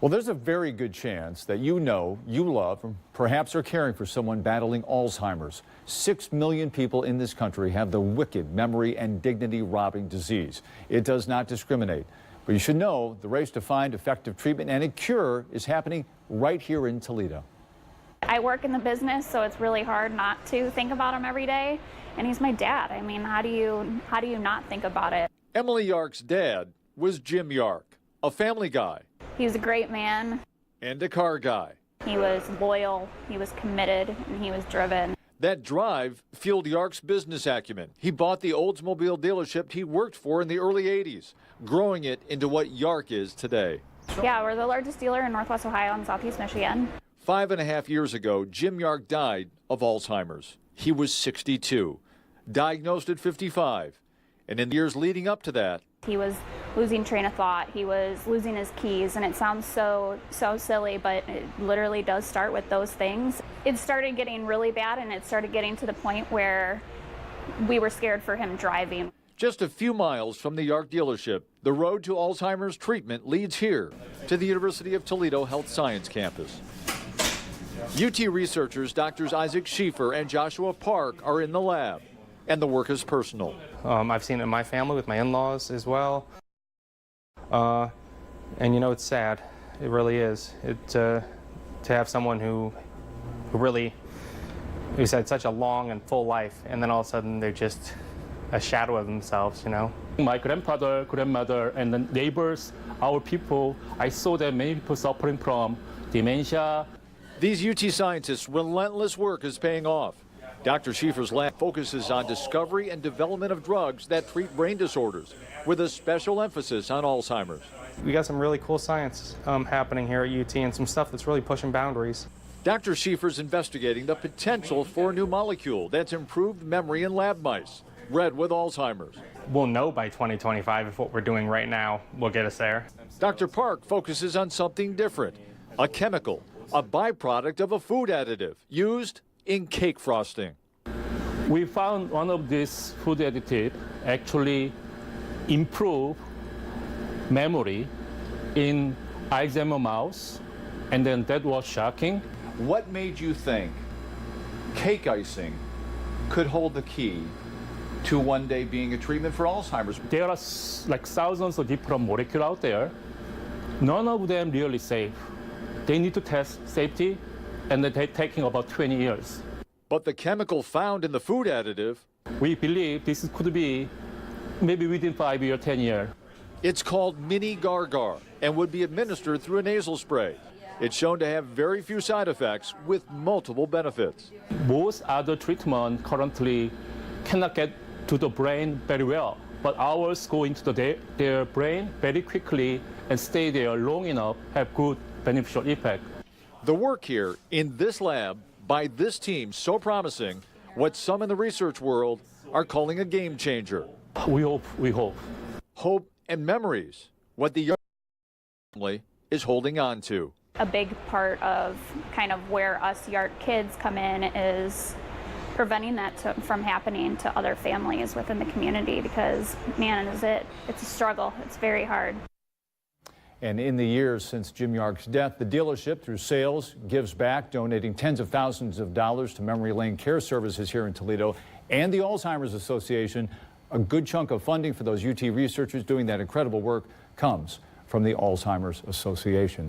Well, there's a very good chance that you know, you love, or perhaps are caring for someone battling Alzheimer's. 6 million people in this country have the wicked memory and dignity-robbing disease. It does not discriminate. But you should know the race to find effective treatment and a cure is happening right here in Toledo. I work in the business, so it's really hard not to think about him every day. And he's my dad. I mean, how do you not think about it? Emily Yark's dad was Jim Yark, a family guy. He was a great man. And a car guy. He was loyal, he was committed, and he was driven. That drive fueled Yark's business acumen. He bought the Oldsmobile dealership he worked for in the early 80s, growing it into what Yark is today. Yeah, we're the largest dealer in Northwest Ohio and Southeast Michigan. 5.5 years ago, Jim Yark died of Alzheimer's. He was 62, diagnosed at 55. And in the years leading up to that, he was losing train of thought. He was losing his keys, and it sounds so silly, but it literally does start with those things. It started getting really bad, and it started getting to the point where we were scared for him driving. Just a few miles from the Yark dealership, the road to Alzheimer's treatment leads here to the University of Toledo Health Science Campus. UT researchers Drs. Isaac Schieffer and Joshua Park are in the lab, and the work is personal. I've seen it in my family with my in-laws as well. And you know, it's sad. It really is. To have someone who's had such a long and full life, and then all of a sudden they're just a shadow of themselves, you know. My grandfather, grandmother, and the neighbors, our people, I saw that many people suffering from dementia. These UT scientists' relentless work is paying off. Dr. Schieffer's lab focuses on discovery and development of drugs that treat brain disorders, with a special emphasis on Alzheimer's. We got some really cool science happening here at UT and some stuff that's really pushing boundaries. Dr. Schieffer's investigating the potential for a new molecule that's improved memory in lab mice, bred with Alzheimer's. We'll know by 2025 if what we're doing right now will get us there. Dr. Park focuses on something different, a chemical, a byproduct of a food additive used in cake frosting. We found one of these food additives actually improve memory in Alzheimer mouse, and then that was shocking. What made you think cake icing could hold the key to one day being a treatment for Alzheimer's? There are like thousands of different molecules out there. None of them really safe. They need to test safety, and they're taking about 20 years. But the chemical found in the food additive, we believe this could be maybe within 5 years, 10 years. It's called Mini Gar-Gar and would be administered through a nasal spray. It's shown to have very few side effects with multiple benefits. Most other treatments currently cannot get to the brain very well, but ours go into their brain very quickly and stay there long enough, have good beneficial effect. The work here in this lab by this team so promising, what some in the research world are calling a game changer. We hope. Hope and memories, what the Yark family is holding on to. A big part of kind of where us Yark kids come in is preventing that from happening to other families within the community, because, man, it's a struggle. It's very hard. And in the years since Jim Yark's death, the dealership, through sales, gives back, donating tens of thousands of dollars to Memory Lane Care Services here in Toledo and the Alzheimer's Association. A good chunk of funding for those UT researchers doing that incredible work comes from the Alzheimer's Association.